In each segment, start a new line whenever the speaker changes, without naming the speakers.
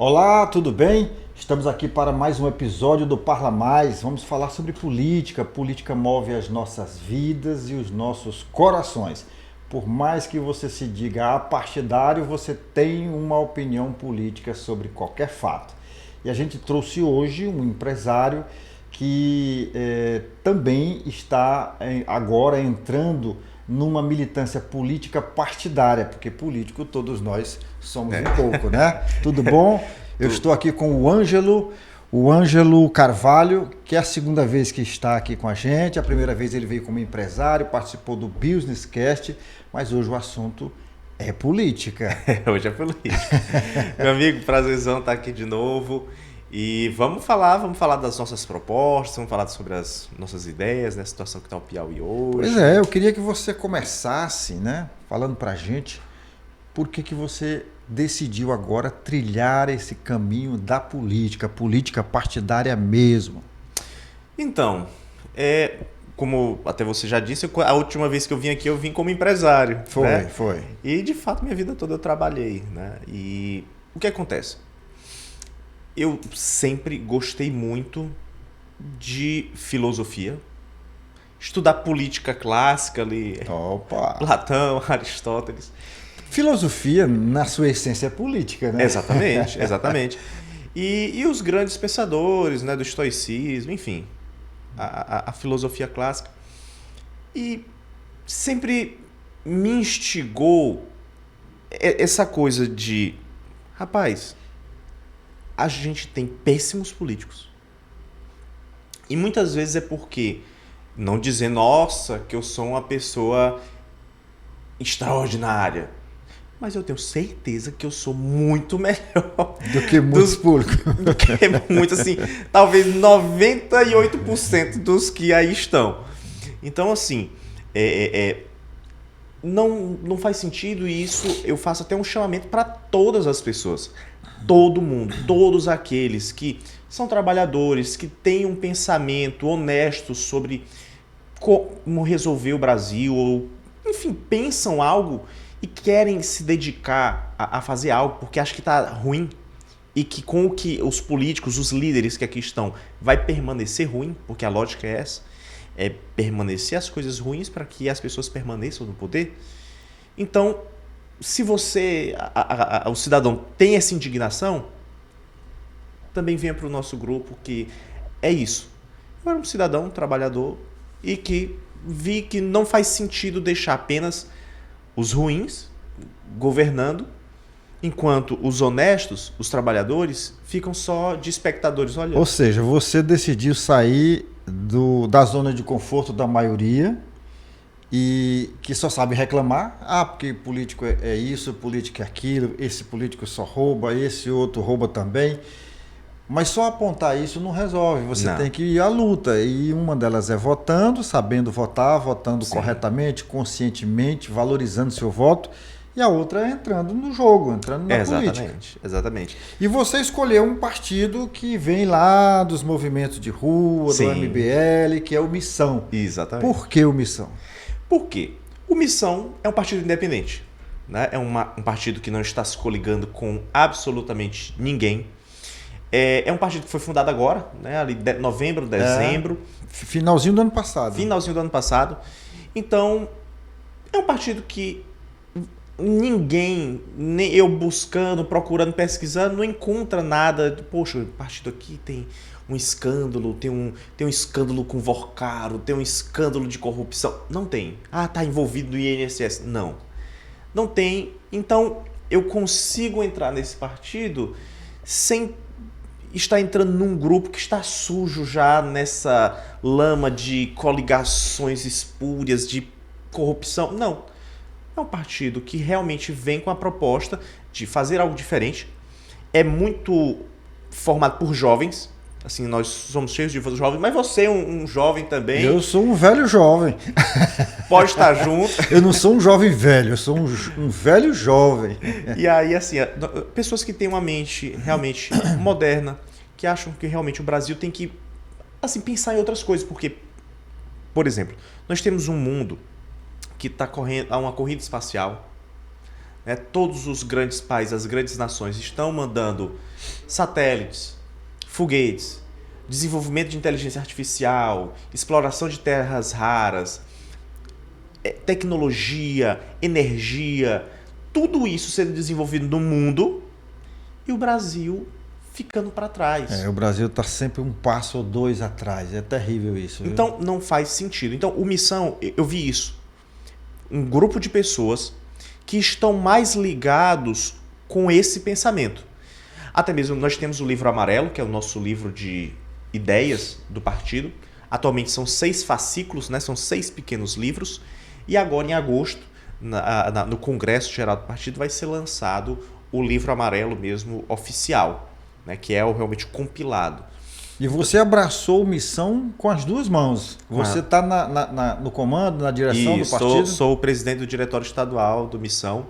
Olá, tudo bem? Estamos aqui para mais um episódio do Parla Mais. Vamos falar sobre política. Política move as nossas vidas e os nossos corações. Por mais que você se diga apartidário, você tem uma opinião política sobre qualquer fato. E a gente trouxe hoje um empresário que também está agora entrando numa militância política partidária, porque político todos nós somos um pouco, né? Tudo bom? Eu estou aqui com o Ângelo Carvalho, que é a segunda vez que está aqui com a gente. A primeira vez ele veio como empresário, participou do Business Cast, mas hoje o assunto é política.
Hoje é política. Meu amigo, prazerzão estar aqui de novo. E vamos falar das nossas propostas, vamos falar sobre as nossas ideias, né? A situação que está o Piauí hoje.
Pois é, eu queria que você começasse, né, falando pra gente por que você decidiu agora trilhar esse caminho da política partidária mesmo.
Então, como até você já disse, a última vez que eu vim aqui, eu vim como empresário.
Foi.
E de fato, minha vida toda eu trabalhei, né? E o que acontece? Eu sempre gostei muito de filosofia, estudar política clássica ali,
Opa!
Platão, Aristóteles.
Filosofia, na sua essência, é política, né?
Exatamente. E os grandes pensadores, né, do estoicismo, enfim, a filosofia clássica. E sempre me instigou essa coisa de, rapaz, a gente tem péssimos políticos. E muitas vezes é porque, não dizer, nossa, que eu sou uma pessoa extraordinária, mas eu tenho certeza que eu sou muito melhor
do que muitos públicos.
Do que muito, assim, talvez 98% dos que aí estão. Então, assim, não faz sentido, e isso eu faço até um chamamento para todas as pessoas. Todo mundo, todos aqueles que são trabalhadores, que têm um pensamento honesto sobre como resolver o Brasil, ou, enfim, pensam algo e querem se dedicar a fazer algo porque acham que está ruim e que com o que os políticos, os líderes que aqui estão, vai permanecer ruim, porque a lógica é essa, é permanecer as coisas ruins para que as pessoas permaneçam no poder. Então, se você, o cidadão, tem essa indignação, também venha para o nosso grupo, que é isso. Eu era um cidadão, um trabalhador, e que vi que não faz sentido deixar apenas os ruins governando, enquanto os honestos, os trabalhadores, ficam só de espectadores olhando.
Ou seja, você decidiu sair da zona de conforto da maioria e que só sabe reclamar. Porque político é isso, político é aquilo, esse político só rouba, esse outro rouba também. Mas só apontar isso não resolve, você tem que ir à luta. E uma delas é votando, sabendo votar, votando Sim. corretamente, conscientemente, valorizando seu voto. E a outra é entrando no jogo, entrando na política.
Exatamente.
E você escolheu um partido que vem lá dos movimentos de rua,
Sim.
do MBL, que é o Missão.
Exatamente.
Por que o Missão?
Por quê? O Missão é um partido independente, né? É um partido que não está se coligando com absolutamente ninguém. É um partido que foi fundado agora, né? Ali novembro, dezembro.
Finalzinho do ano passado.
Então, é um partido que ninguém, nem eu buscando, procurando, pesquisando, não encontra nada. Poxa, o partido aqui tem um escândalo, tem um escândalo com Vorcaro, tem um escândalo de corrupção. Não tem. Tá envolvido no INSS. Não tem. Então, eu consigo entrar nesse partido sem está entrando num grupo que está sujo já nessa lama de coligações espúrias, de corrupção. Não. É um partido que realmente vem com a proposta de fazer algo diferente. É muito formado por jovens. Assim, nós somos cheios de jovens, mas você é um jovem também.
Eu sou um velho jovem.
Pode estar junto.
Eu não sou um jovem velho, eu sou um velho jovem.
E aí, assim, pessoas que têm uma mente realmente moderna, que acham que realmente o Brasil tem que, assim, pensar em outras coisas. Porque, por exemplo, nós temos um mundo que está correndo a uma corrida espacial. né? Todos os grandes países, as grandes nações estão mandando satélites, foguetes, desenvolvimento de inteligência artificial, exploração de terras raras, tecnologia, energia, tudo isso sendo desenvolvido no mundo e o Brasil ficando para trás.
O Brasil está sempre um passo ou dois atrás. É terrível isso. Viu?
Então não faz sentido. Então o Missão, eu vi isso. Um grupo de pessoas que estão mais ligados com esse pensamento. Até mesmo nós temos o livro amarelo, que é o nosso livro de ideias do partido. Atualmente são 6 fascículos, né? São 6 pequenos livros. E agora, em agosto, no Congresso Geral do Partido, vai ser lançado o livro amarelo mesmo oficial, né? Que é realmente compilado.
E você abraçou Missão com as duas mãos. Você está no comando, na direção do partido?
Sou o presidente do diretório estadual do Missão.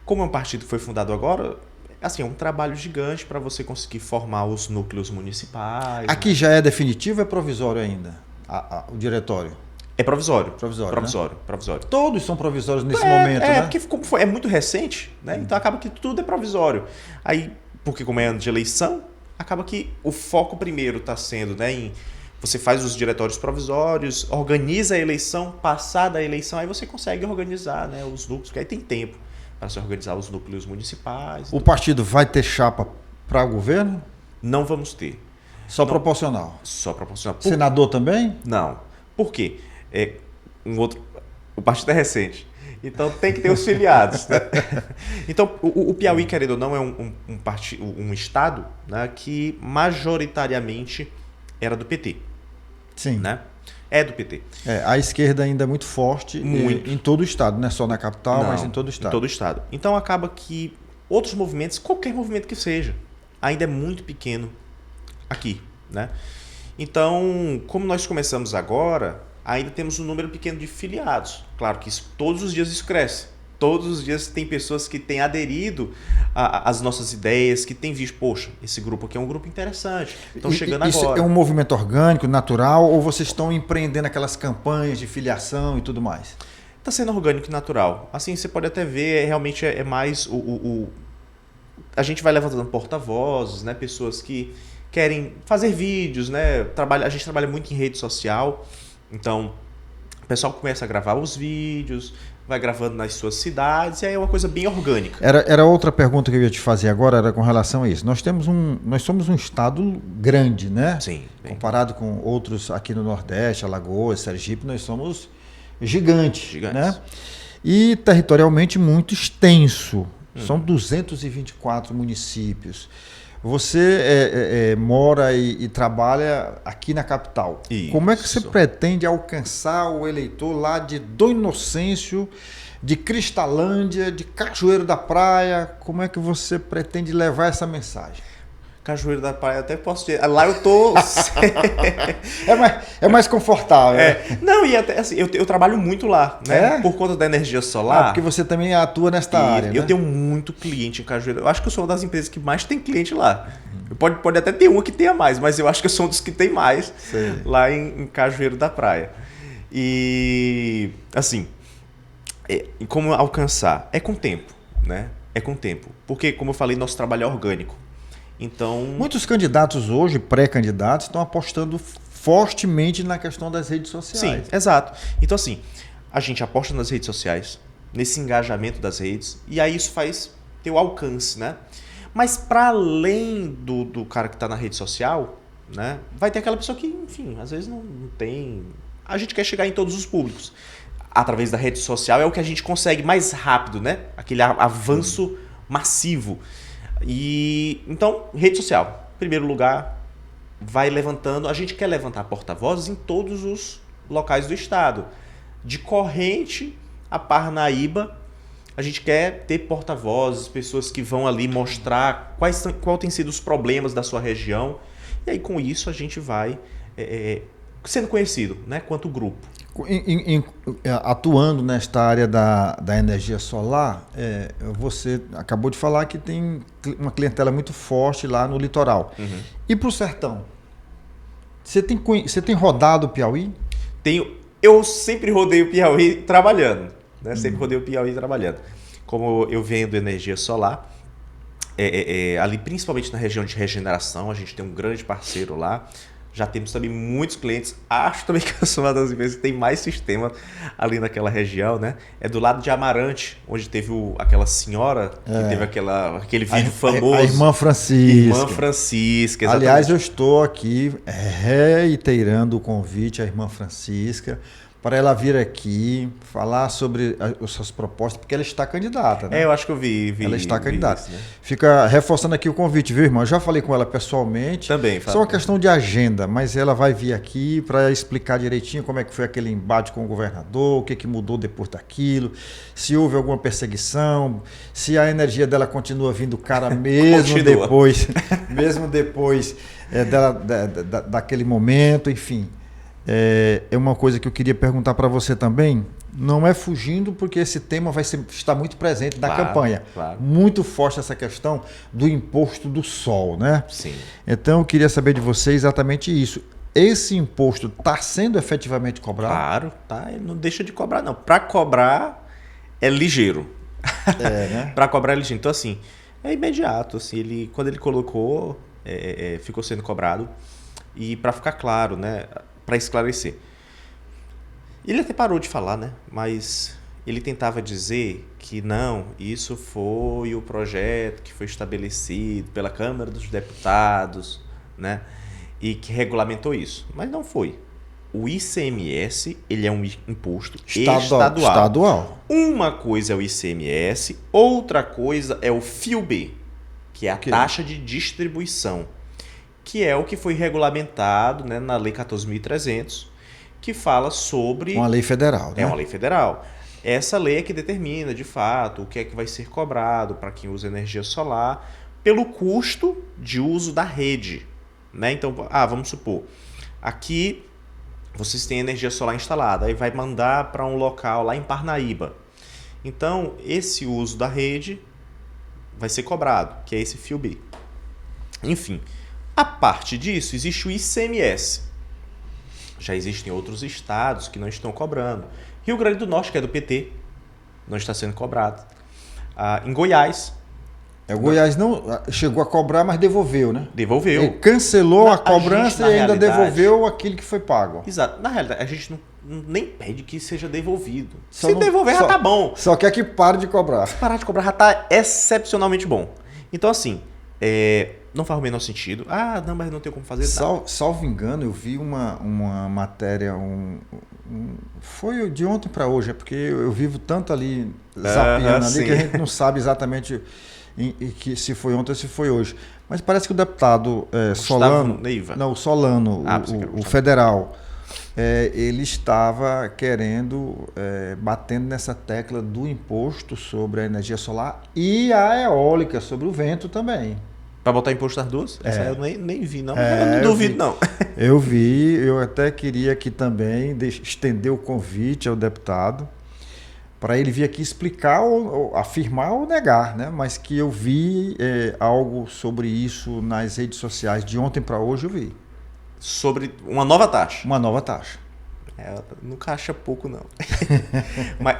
Como é um partido que foi fundado agora, assim, é um trabalho gigante para você conseguir formar os núcleos municipais.
Aqui, né? Já é definitivo ou é provisório ainda, o diretório?
É provisório.
Provisório.
Provisório.
Todos são provisórios nesse momento, né?
Porque é muito recente, né? Então acaba que tudo é provisório. Aí, porque como é ano de eleição, acaba que o foco primeiro está sendo, né, você faz os diretórios provisórios, organiza a eleição, passada a eleição, aí você consegue organizar, né, os núcleos, porque aí tem tempo para se organizar os núcleos municipais.
O partido vai ter chapa para o governo?
Não vamos ter.
Só proporcional?
Só proporcional.
Senador também?
Não. Por quê? O partido é recente. Então tem que ter os filiados. Né? Então o Piauí, querendo ou não, é um estado, né, que majoritariamente era do PT.
Sim.
Né? É do PT.
A esquerda ainda é muito forte em todo o estado, não é só na capital, mas em todo o estado.
Em todo o estado. Então acaba que outros movimentos, qualquer movimento que seja, ainda é muito pequeno aqui. Né? Então, como nós começamos agora, ainda temos um número pequeno de filiados. Claro que todos os dias isso cresce. Todos os dias tem pessoas que têm aderido às nossas ideias, que têm visto, poxa, esse grupo aqui é um grupo interessante, estão chegando
isso
agora.
É um movimento orgânico, natural, ou vocês estão empreendendo aquelas campanhas de filiação e tudo mais?
Está sendo orgânico e natural. Assim, você pode até ver, realmente é mais a gente vai levantando porta-vozes, né? Pessoas que querem fazer vídeos, né? A gente trabalha muito em rede social. Então, o pessoal começa a gravar os vídeos, vai gravando nas suas cidades, e aí é uma coisa bem orgânica.
Era outra pergunta que eu ia te fazer agora, era com relação a isso. Nós somos um estado grande, né?
Sim.
Comparado com outros aqui no Nordeste, Alagoas, Sergipe, nós somos gigantes. Né? E territorialmente muito extenso. São 224 municípios. Você mora e trabalha aqui na capital.
Isso.
Como é que você pretende alcançar o eleitor lá de Dom Inocêncio, de Cristalândia, de Cajueiro da Praia? Como é que você pretende levar essa mensagem?
Cajueiro da Praia, até posso dizer. Lá eu tô.
é mais confortável.
Não, e até assim, eu trabalho muito lá, né? Por conta da energia solar.
Porque você também atua nesta área.
Eu
né?
tenho muito cliente em Cajueiro. Eu acho que eu sou uma das empresas que mais tem cliente lá. Pode até ter uma que tenha mais, mas eu acho que eu sou um dos que tem mais lá em Cajueiro da Praia. E assim, como alcançar? É com tempo, né? É com tempo. Porque, como eu falei, nosso trabalho é orgânico. Então,
muitos candidatos hoje, pré-candidatos, estão apostando fortemente na questão das redes sociais.
Sim, exato. Então, assim, a gente aposta nas redes sociais, nesse engajamento das redes, e aí isso faz ter o alcance, né? Mas para além do cara que está na rede social, né, vai ter aquela pessoa que, enfim, às vezes não tem... A gente quer chegar em todos os públicos. Através da rede social é o que a gente consegue mais rápido, né? Aquele avanço massivo. E então, rede social, em primeiro lugar, vai levantando. A gente quer levantar porta-vozes em todos os locais do estado. De Corrente a Parnaíba, a gente quer ter porta-vozes, pessoas que vão ali mostrar quais têm sido os problemas da sua região. E aí, com isso, a gente vai sendo conhecido, né, quanto grupo.
Atuando nesta área da energia solar, você acabou de falar que tem uma clientela muito forte lá no litoral.
Uhum.
E para o sertão? Você tem rodado o Piauí?
Eu sempre rodei o Piauí trabalhando. Né? Sempre rodei o Piauí trabalhando. como eu vendo energia solar, ali principalmente na região de regeneração, a gente tem um grande parceiro lá. Já temos também muitos clientes. Acho também que é uma das empresas que tem mais sistema ali naquela região, né? É do lado de Amarante, onde teve aquela senhora que teve aquele vídeo famoso.
A irmã Francisca.
Irmã Francisca, exatamente.
Aliás, eu estou aqui reiterando o convite à irmã Francisca para ela vir aqui falar sobre as suas propostas, porque ela está candidata, né?
Eu acho que eu vi
ela está candidata.
Isso, né?
Fica reforçando aqui o convite, viu, irmão? Eu já falei com ela pessoalmente.
Também.
Só uma questão de agenda, mas ela vai vir aqui para explicar direitinho como é que foi aquele embate com o governador, o que mudou depois daquilo, se houve alguma perseguição, se a energia dela continua vindo cara mesmo depois daquele momento, enfim. É uma coisa que eu queria perguntar para você também, não é fugindo, porque esse tema vai estar muito presente na campanha.
Claro.
Muito forte essa questão do imposto do sol, né?
Sim.
Então eu queria saber de você exatamente isso. Esse imposto está sendo efetivamente cobrado?
Claro, tá. Ele não deixa de cobrar, não. Para cobrar é ligeiro.
Né?
Para cobrar é ligeiro. Então, assim, é imediato. Assim, quando ele colocou, ficou sendo cobrado. E para ficar claro, né? Para esclarecer. Ele até parou de falar, né? Mas ele tentava dizer que não, isso foi o projeto que foi estabelecido pela Câmara dos Deputados, né? E que regulamentou isso. Mas não foi. O ICMS, ele é um imposto estadual. Uma coisa é o ICMS, outra coisa é o FIUB, que é a taxa de distribuição, que é o que foi regulamentado, né, na Lei 14.300, que fala sobre...
Uma lei federal, né?
É uma lei federal. Essa lei é que determina, de fato, o que é que vai ser cobrado para quem usa energia solar pelo custo de uso da rede, né? Então, vamos supor, aqui vocês têm energia solar instalada, aí vai mandar para um local lá em Parnaíba. Então, esse uso da rede vai ser cobrado, que é esse FIUB. Enfim... A parte disso, existe o ICMS. Já existem outros estados que não estão cobrando. Rio Grande do Norte, que é do PT, não está sendo cobrado. Em Goiás...
O Goiás não chegou a cobrar, mas devolveu, né?
Devolveu.
Ele cancelou a cobrança e ainda devolveu aquilo que foi pago.
Exato. Na realidade, a gente nem pede que seja devolvido. Se devolver, já tá bom.
Só quer que pare de cobrar.
Se parar de cobrar, já tá excepcionalmente bom. Então, assim... não faz o menor sentido. Não, mas não tem como fazer nada.
Salvo engano, eu vi uma matéria, foi de ontem para hoje, é porque eu vivo tanto ali zapeando ali que a gente não sabe exatamente se foi ontem ou se foi hoje. Mas parece que o deputado Solano, o Solano, o federal, ele estava querendo, batendo nessa tecla do imposto sobre a energia solar e a eólica, sobre o vento também.
Para botar imposto nas duas? Essa eu nem vi, não. Eu não duvido, não.
Eu vi, eu até queria aqui também estender o convite ao deputado para ele vir aqui explicar, ou afirmar ou negar, né? Mas que eu vi algo sobre isso nas redes sociais de ontem para hoje, eu vi.
Sobre uma nova taxa.
Uma nova taxa.
Nunca acha pouco, não.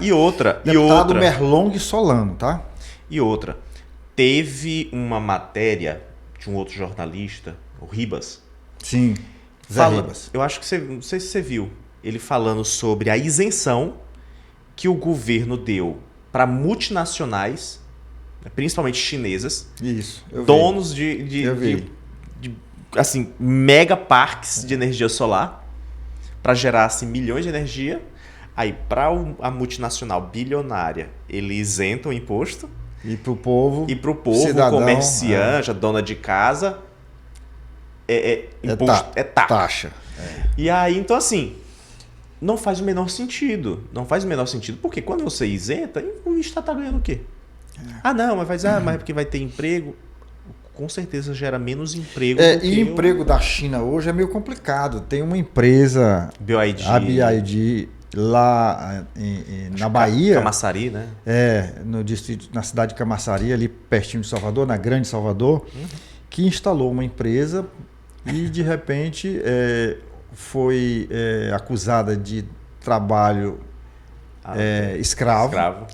E outra...
Deputado Merlong Solano, tá?
E outra... Teve uma matéria de um outro jornalista, o Ribas.
Sim, Zé Ribas.
Eu acho que não sei se você viu, ele falando sobre a isenção que o governo deu para multinacionais, principalmente chinesas, donos de assim, mega parques de energia solar, para gerar assim, milhões de energia. Aí, para a multinacional bilionária, ele isenta o imposto.
E para o povo,
cidadão, comerciante, a dona de casa, imposto, taxa. E aí, então assim, não faz o menor sentido. Não faz o menor sentido. Porque quando você isenta, o Estado está ganhando o quê? Não, mas mas porque vai ter emprego. Com certeza gera menos emprego.
E emprego da China hoje é meio complicado. Tem uma empresa, a BID, lá na Bahia,
Camaçari, né?
No distrito, na cidade de Camaçari, ali pertinho de Salvador, na Grande Salvador, que instalou uma empresa e de repente foi acusada de trabalho escravo.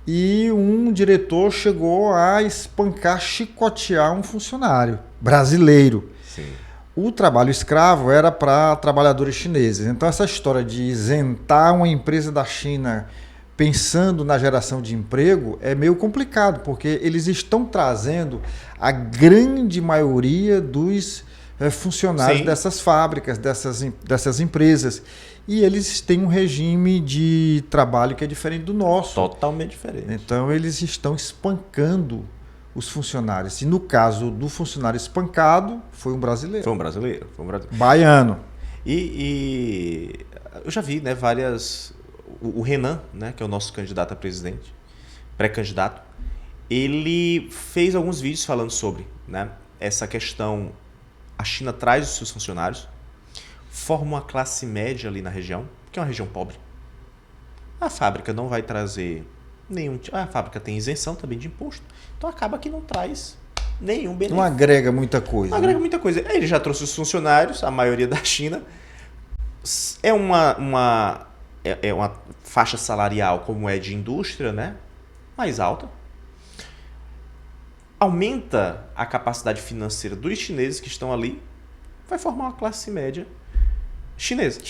e um diretor chegou a espancar, chicotear um funcionário brasileiro.
Sim.
O trabalho escravo era para trabalhadores chineses. Então, essa história de isentar uma empresa da China pensando na geração de emprego é meio complicado, porque eles estão trazendo a maioria dos funcionários
Sim.
dessas fábricas, dessas empresas. E eles têm um regime de trabalho que é diferente do nosso.
Totalmente diferente.
Então, eles estão espancando os funcionários. E no caso do funcionário espancado, foi um brasileiro.
Foi um brasileiro.
Baiano.
E eu já vi, né, várias... O Renan, né, que é o nosso candidato a presidente, pré-candidato, ele fez alguns vídeos falando sobre, né, essa questão. A China traz os seus funcionários, forma uma classe média ali na região, que é uma região pobre. A fábrica não vai trazer nenhum... A fábrica tem isenção também de imposto, então acaba que não traz nenhum benefício.
Não agrega muita coisa.
Não agrega muita coisa. Ele já trouxe os funcionários, a maioria da China. É uma faixa salarial, como é de indústria, né, mais alta. Aumenta a capacidade financeira dos chineses que estão ali, vai formar uma classe média chinesa.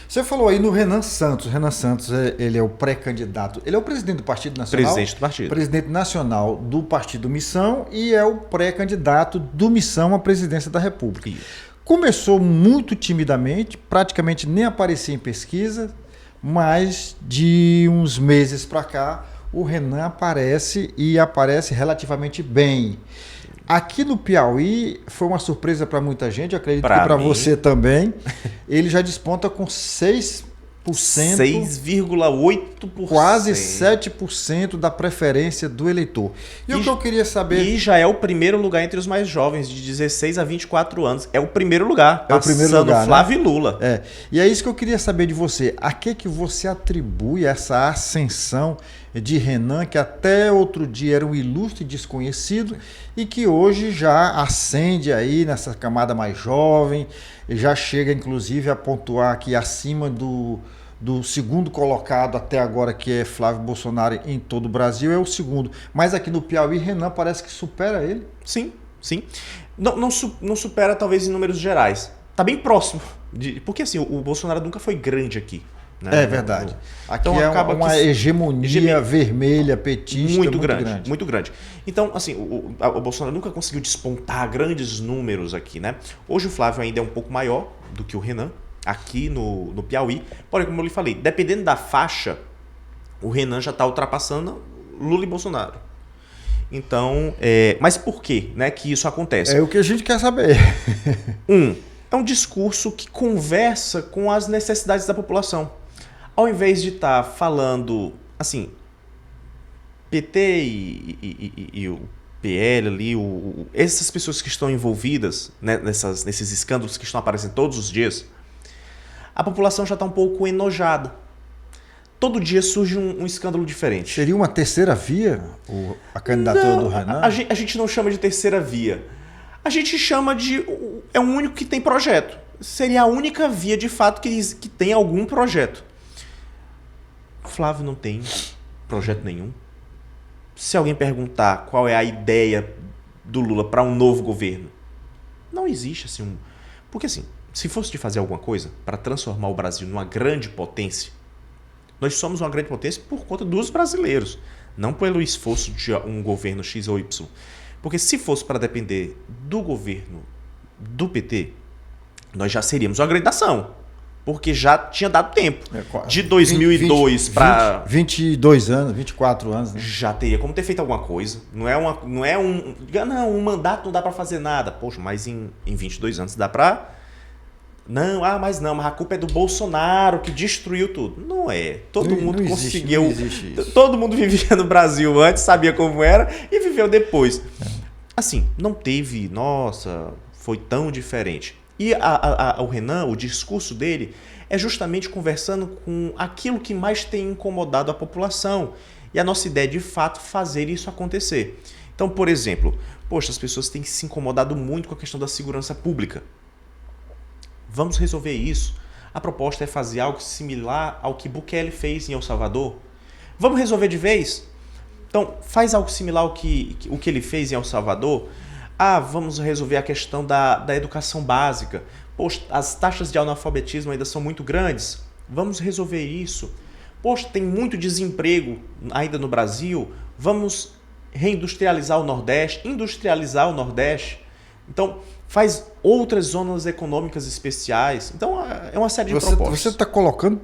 Você falou aí no Renan Santos. Renan Santos, ele é o pré-candidato. Ele é o presidente do Partido Nacional.
Presidente do partido.
Presidente nacional do Partido Missão e é o pré-candidato do Missão à presidência da República.
Isso.
Começou muito timidamente, praticamente nem aparecia em pesquisa, mas de uns meses para cá o Renan aparece e aparece relativamente bem. Aqui no Piauí foi uma surpresa para muita gente, eu acredito que para você também. Ele já desponta com 6%.
6,8%.
Quase 7% da preferência do eleitor. E o que eu queria saber...
E já é o primeiro lugar entre os mais jovens, de 16 a 24 anos. É o primeiro lugar.
É o primeiro lugar,
Flávio
né?
e Lula.
E é isso que eu queria saber de você. A que você atribui essa ascensão de Renan, que até outro dia era um ilustre desconhecido e que hoje já ascende aí nessa camada mais jovem, já chega inclusive a pontuar aqui acima do segundo colocado até agora, que é Flávio Bolsonaro em todo o Brasil, é o segundo. Mas aqui no Piauí, Renan parece que supera ele.
Sim. Não supera talvez em números gerais. Tá bem próximo. Porque assim, o Bolsonaro nunca foi grande aqui. Né?
É verdade. Aqui
então,
é uma hegemonia vermelha, petista, muito grande.
Muito grande. Então, assim, o Bolsonaro nunca conseguiu despontar grandes números aqui, né? Hoje o Flávio ainda é um pouco maior do que o Renan, aqui no Piauí. Porém, como eu lhe falei, dependendo da faixa, o Renan já está ultrapassando Lula e Bolsonaro. Então, mas por que, né, que isso acontece?
É o que a gente quer saber.
É um discurso que conversa com as necessidades da população. Ao invés de estar falando, assim, PT e o PL ali, essas pessoas que estão envolvidas, né, nesses escândalos que estão aparecendo todos os dias, a população já está um pouco enojada. Todo dia surge um escândalo diferente.
Seria uma terceira via a candidatura do Renan?
A gente não chama de terceira via. A gente chama de... É um único que tem projeto. Seria a única via, de fato, que tem algum projeto. Flávio não tem projeto nenhum. Se alguém perguntar qual é a ideia do Lula para um novo governo, não existe assim Porque assim, se fosse de fazer alguma coisa para transformar o Brasil numa grande potência, nós somos uma grande potência por conta dos brasileiros, não pelo esforço de um governo X ou Y. Porque se fosse para depender do governo do PT, nós já seríamos uma grande nação. Porque já tinha dado tempo. De 2002 para...
22 anos, 24 anos. Né?
Já teria como ter feito alguma coisa. Um mandato não dá para fazer nada. Poxa, mas em 22 anos dá para... Mas a culpa é do Bolsonaro que destruiu tudo. Não é. Todo mundo conseguiu. Não existe isso. Todo mundo vivia no Brasil antes, sabia como era e viveu depois. Assim, não teve... Nossa, foi tão diferente. E o Renan, o discurso dele é justamente conversando com aquilo que mais tem incomodado a população. E a nossa ideia é, de fato, fazer isso acontecer. Então, por exemplo, as pessoas têm se incomodado muito com a questão da segurança pública. Vamos resolver isso. A proposta é fazer algo similar ao que Bukele fez em El Salvador. Vamos resolver de vez? Então, faz algo similar ao que ele fez em El Salvador. Vamos resolver a questão da educação básica. Poxa, as taxas de analfabetismo ainda são muito grandes. Vamos resolver isso. Poxa, tem muito desemprego ainda no Brasil. Vamos reindustrializar o Nordeste, industrializar o Nordeste. Então, faz outras zonas econômicas especiais. Então, é uma série de propostas.
Você está colocando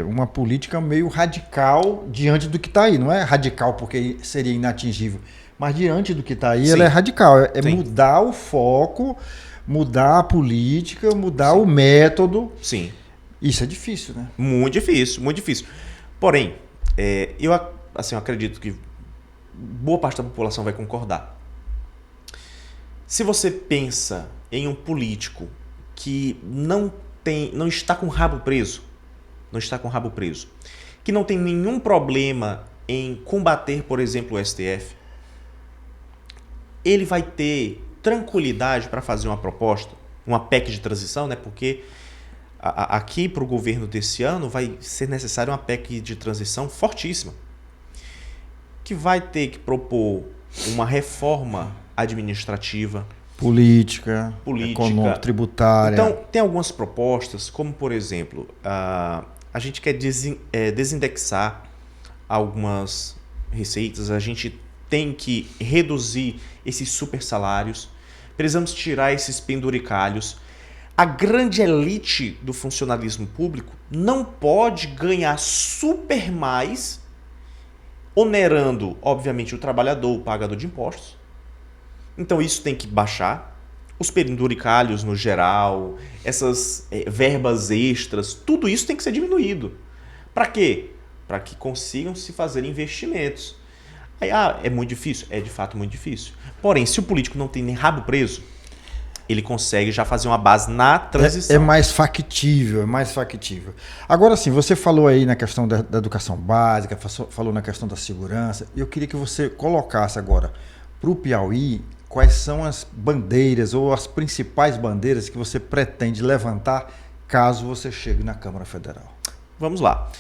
uma política meio radical diante do que está aí. Não é radical porque seria inatingível, mas diante do que está aí, ela é radical. É mudar o foco, mudar a política, mudar o método.
Sim.
Isso é difícil, né?
Muito difícil, muito difícil. Porém, eu acredito que boa parte da população vai concordar. Se você pensa em um político que não está com o rabo preso, que não tem nenhum problema em combater, por exemplo, o STF, ele vai ter tranquilidade para fazer uma proposta, uma PEC de transição, né? Porque aqui para o governo desse ano vai ser necessário uma PEC de transição fortíssima, que vai ter que propor uma reforma administrativa,
política, econômica, tributária.
Então, tem algumas propostas, como, por exemplo, a gente quer desindexar algumas receitas, a gente tem que reduzir esses super salários, precisamos tirar esses penduricalhos. A grande elite do funcionalismo público não pode ganhar super mais, onerando, obviamente, o trabalhador, o pagador de impostos. Então isso tem que baixar. Os penduricalhos no geral, essas verbas extras, tudo isso tem que ser diminuído. Para quê? Para que consigam se fazer investimentos. Aí, é muito difícil? É de fato muito difícil. Porém, se o político não tem nem rabo preso, ele consegue já fazer uma base na transição.
É mais factível, Agora sim, você falou aí na questão da educação básica, falou na questão da segurança. Eu queria que você colocasse agora para o Piauí quais são as bandeiras ou as principais bandeiras que você pretende levantar caso você chegue na Câmara Federal.
Vamos lá.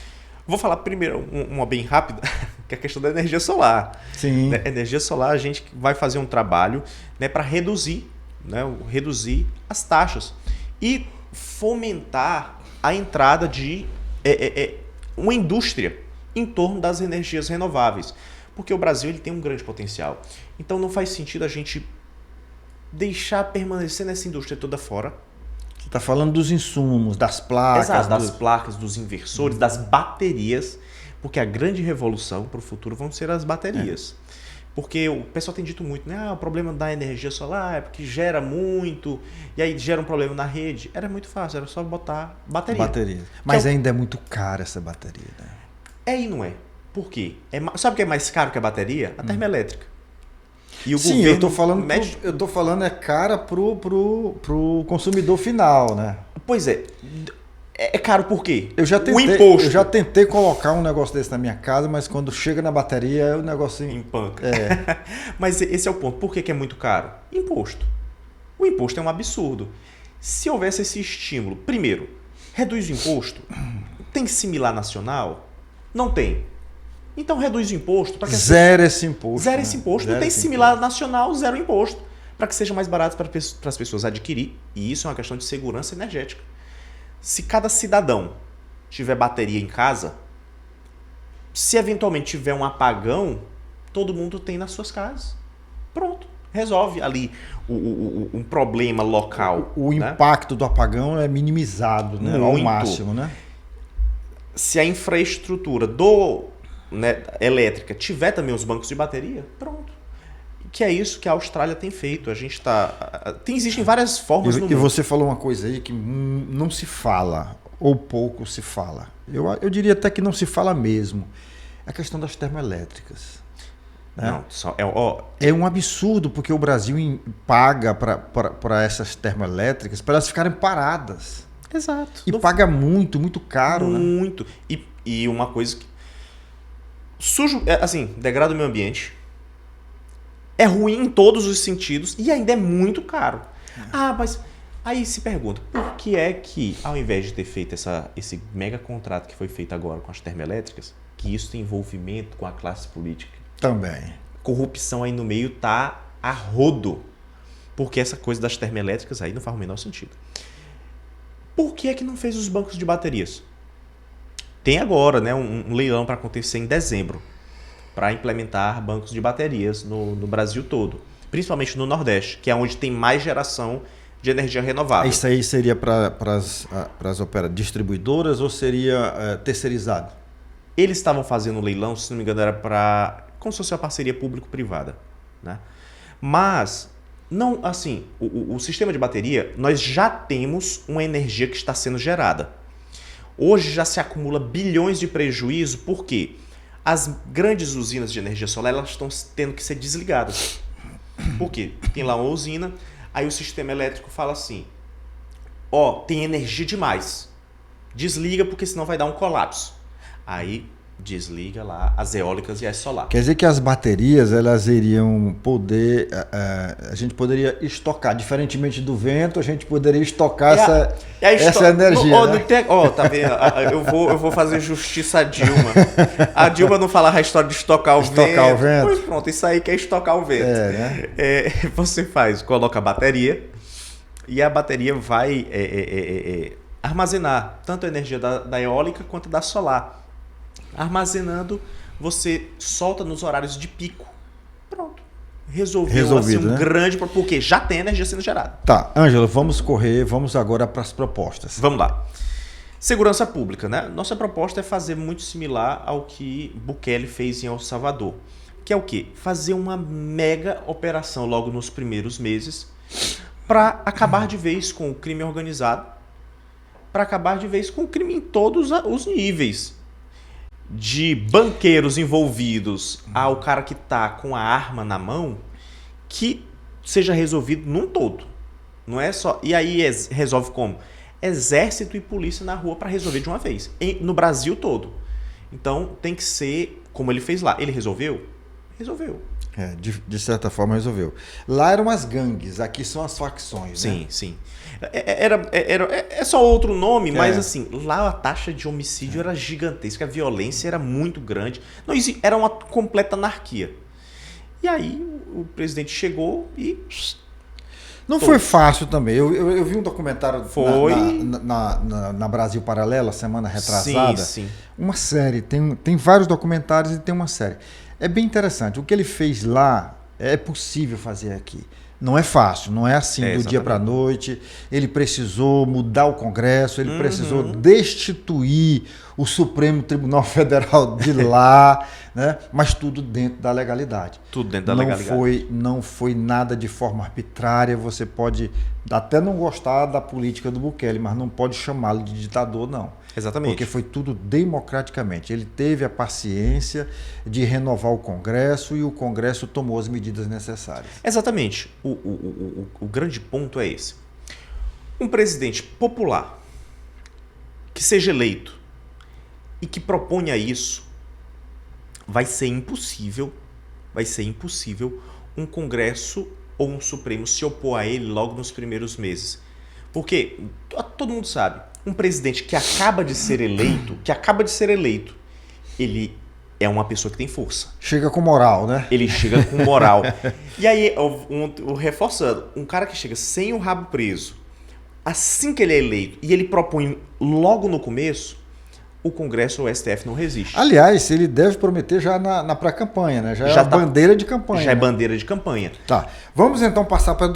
Vou falar primeiro uma bem rápida, que é a questão da energia solar.
Sim.
Né? Energia solar, a gente vai fazer um trabalho, né, para reduzir as taxas e fomentar a entrada de uma indústria em torno das energias renováveis. Porque o Brasil ele tem um grande potencial. Então não faz sentido a gente deixar permanecer nessa indústria toda fora.
Você está falando dos insumos, das placas.
Exato, das placas, dos inversores, das baterias. Porque a grande revolução para o futuro vão ser as baterias. Porque o pessoal tem dito muito, né? O problema da energia solar é porque gera muito, e aí gera um problema na rede. Era muito fácil, era só botar bateria.
Mas ainda é muito cara essa bateria, né?
E não é. Por quê? Sabe o que é mais caro que a bateria? A termoelétrica. E o
Sim,
governo
eu tô falando é cara pro consumidor final, né?
Pois é. É caro por quê?
O imposto. Eu já tentei colocar um negócio desse na minha casa, mas quando chega na bateria, o negócio
empanca. Mas esse é o ponto. Por que é muito caro? Imposto. O imposto é um absurdo. Se houvesse esse estímulo, primeiro, reduz o imposto. Tem similar nacional? Não tem. Então reduz o imposto.
Zero esse imposto.
Zero esse imposto. Não tem similar nacional, zero imposto. Para que seja mais barato para as pessoas adquirir. E isso é uma questão de segurança energética. Se cada cidadão tiver bateria em casa, se eventualmente tiver um apagão, todo mundo tem nas suas casas. Pronto. Resolve ali um problema local.
O impacto do apagão é minimizado, né? Ao máximo, né?
Se a infraestrutura elétrica tiver também os bancos de bateria, pronto. Que é isso que a Austrália tem feito. A gente existem várias formas no mundo.
E você falou uma coisa aí que não se fala, ou pouco se fala. Eu diria até que não se fala mesmo. A questão das termoelétricas. Né?
Não,
é um absurdo, porque o Brasil paga para essas termoelétricas para elas ficarem paradas.
Exato.
E paga muito, muito caro.
Muito. Né? E uma coisa que degrada o meio ambiente. É ruim em todos os sentidos e ainda é muito caro. Mas aí se pergunta, por que é que, ao invés de ter feito esse mega contrato que foi feito agora com as termoelétricas, que isso tem envolvimento com a classe política
Também.
Corrupção aí no meio tá a rodo. Porque essa coisa das termoelétricas aí não faz o menor sentido. Por que é que não fez os bancos de baterias? Tem agora, né, um leilão para acontecer em dezembro para implementar bancos de baterias no Brasil todo. Principalmente no Nordeste, que é onde tem mais geração de energia renovável.
Isso aí seria para as distribuidoras ou seria terceirizado?
Eles estavam fazendo um leilão, se não me engano, era para como se fosse uma parceria público-privada, né? Mas, não, assim, o sistema de bateria, nós já temos uma energia que está sendo gerada. Hoje já se acumula bilhões de prejuízo, porque as grandes usinas de energia solar elas estão tendo que ser desligadas. Por quê? Tem lá uma usina, aí o sistema elétrico fala assim, tem energia demais, desliga porque senão vai dar um colapso. Aí desliga lá as eólicas e as solar.
Quer dizer que as baterias, elas iriam poder, a gente poderia estocar, diferentemente do vento, a gente poderia estocar essa energia.
Né? Tá vendo? Eu vou fazer justiça a Dilma. A Dilma não falava a história de estocar o vento. Pois pronto, isso aí que é estocar o vento.
Né?
Você coloca a bateria e a bateria vai armazenar tanto a energia da eólica quanto da solar. Armazenando, você solta nos horários de pico. Pronto. Resolvido assim, um grande... Porque já tem energia sendo gerada.
Tá, Ângelo, vamos agora para as propostas.
Vamos lá. Segurança pública, né? Nossa proposta é fazer muito similar ao que Bukele fez em El Salvador. Que é o quê? Fazer uma mega operação logo nos primeiros meses para acabar de vez com o crime organizado, para acabar de vez com o crime em todos os níveis. De banqueiros envolvidos ao cara que está com a arma na mão, que seja resolvido num todo. Não é só. E aí resolve como? Exército e polícia na rua para resolver de uma vez. No Brasil todo. Então tem que ser como ele fez lá. Ele resolveu? Resolveu.
De certa forma resolveu. Lá eram as gangues, aqui são as facções.
Sim,
né?
Sim. É só outro nome, mas assim, lá a taxa de homicídio era gigantesca, a violência era muito grande. Não, era uma completa anarquia. E aí o presidente chegou e...
Não foi fácil também. Eu vi um documentário na Brasil Paralela, semana retrasada.
Sim.
Uma série, tem vários documentários e tem uma série. É bem interessante. O que ele fez lá é possível fazer aqui. Não é fácil, não é assim do dia para a noite. Ele precisou mudar o Congresso, ele precisou destituir o Supremo Tribunal Federal de lá, né? Mas tudo dentro da legalidade.
Tudo dentro da legalidade.
Não foi nada de forma arbitrária. Você pode até não gostar da política do Bukele, mas não pode chamá-lo de ditador, não.
Exatamente.
Porque foi tudo democraticamente. Ele teve a paciência de renovar o Congresso e o Congresso tomou as medidas necessárias.
Exatamente. O grande ponto é esse. Um presidente popular que seja eleito e que proponha isso, vai ser impossível um Congresso ou um Supremo se opor a ele logo nos primeiros meses. Porque todo mundo sabe, um presidente que acaba de ser eleito, ele é uma pessoa que tem força.
Chega com moral, né?
Ele chega com moral. E aí, reforçando, um cara que chega sem o rabo preso, assim que ele é eleito, e ele propõe logo no começo, o Congresso ou o STF não resiste.
Aliás, ele deve prometer já na pré-campanha, né? Já é bandeira de campanha.
Já é bandeira de campanha.
Tá. Vamos então passar para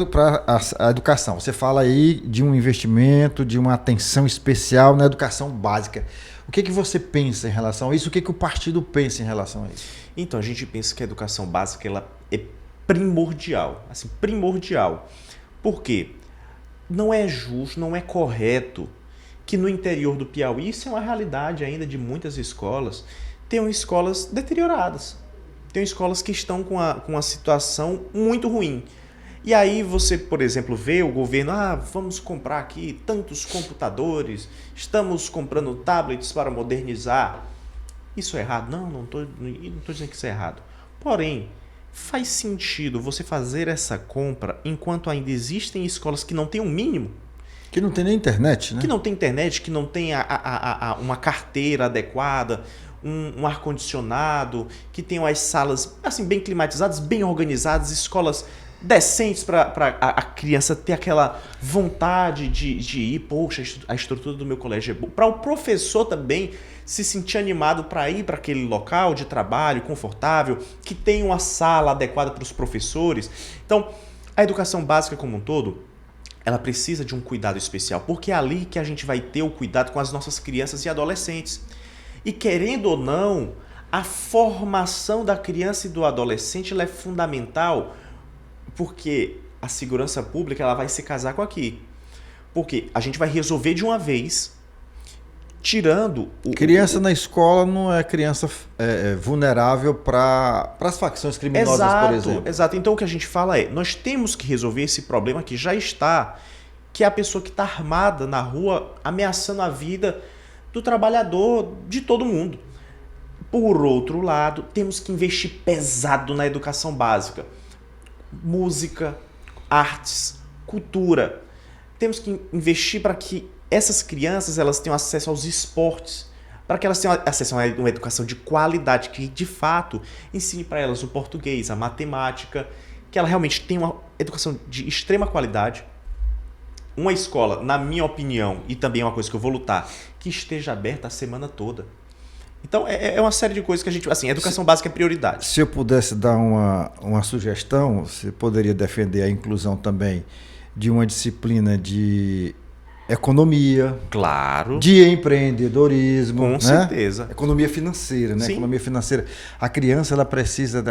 a educação. Você fala aí de um investimento, de uma atenção especial na educação básica. O que você pensa em relação a isso? O que o partido pensa em relação a isso?
Então, a gente pensa que a educação básica ela é primordial. Assim, primordial. Por quê? Não é justo, não é correto que no interior do Piauí, isso é uma realidade ainda de muitas escolas, tenham escolas deterioradas. Tem escolas que estão com uma situação muito ruim. E aí você, por exemplo, vê o governo, vamos comprar aqui tantos computadores, estamos comprando tablets para modernizar. Isso é errado? Não estou dizendo que isso é errado. Porém, faz sentido você fazer essa compra enquanto ainda existem escolas que não têm um mínimo.
Que não tem nem internet, né?
Que não tem internet, que não tem uma carteira adequada, um ar-condicionado, que tenham as salas assim, bem climatizadas, bem organizadas, escolas decentes para a criança ter aquela vontade de ir. Poxa, a estrutura do meu colégio é boa. Para o professor também se sentir animado para ir para aquele local de trabalho confortável, que tenha uma sala adequada para os professores. Então, a educação básica como um todo, ela precisa de um cuidado especial, porque é ali que a gente vai ter o cuidado com as nossas crianças e adolescentes. E querendo ou não, a formação da criança e do adolescente ela é fundamental, porque a segurança pública ela vai se casar com aqui. Porque a gente vai resolver de uma vez, tirando...
Criança na escola não é criança vulnerável para as facções criminosas,
exato,
por exemplo.
Exato. Então o que a gente fala é, nós temos que resolver esse problema que já está, que é a pessoa que está armada na rua, ameaçando a vida do trabalhador, de todo mundo. Por outro lado, temos que investir pesado na educação básica. Música, artes, cultura. Temos que investir para que essas crianças elas tenham acesso aos esportes, para que elas tenham acesso a uma educação de qualidade, que de fato ensine para elas o português, a matemática, que ela realmente tenha uma educação de extrema qualidade. Uma escola, na minha opinião, e também é uma coisa que eu vou lutar, que esteja aberta a semana toda. Então, é uma série de coisas que a gente... Assim, a educação básica é prioridade.
Se eu pudesse dar uma sugestão, você poderia defender a inclusão também de uma disciplina de economia,
claro,
de empreendedorismo,
com
né?
certeza.
Economia financeira, né?
Sim.
Economia financeira. A criança, ela precisa...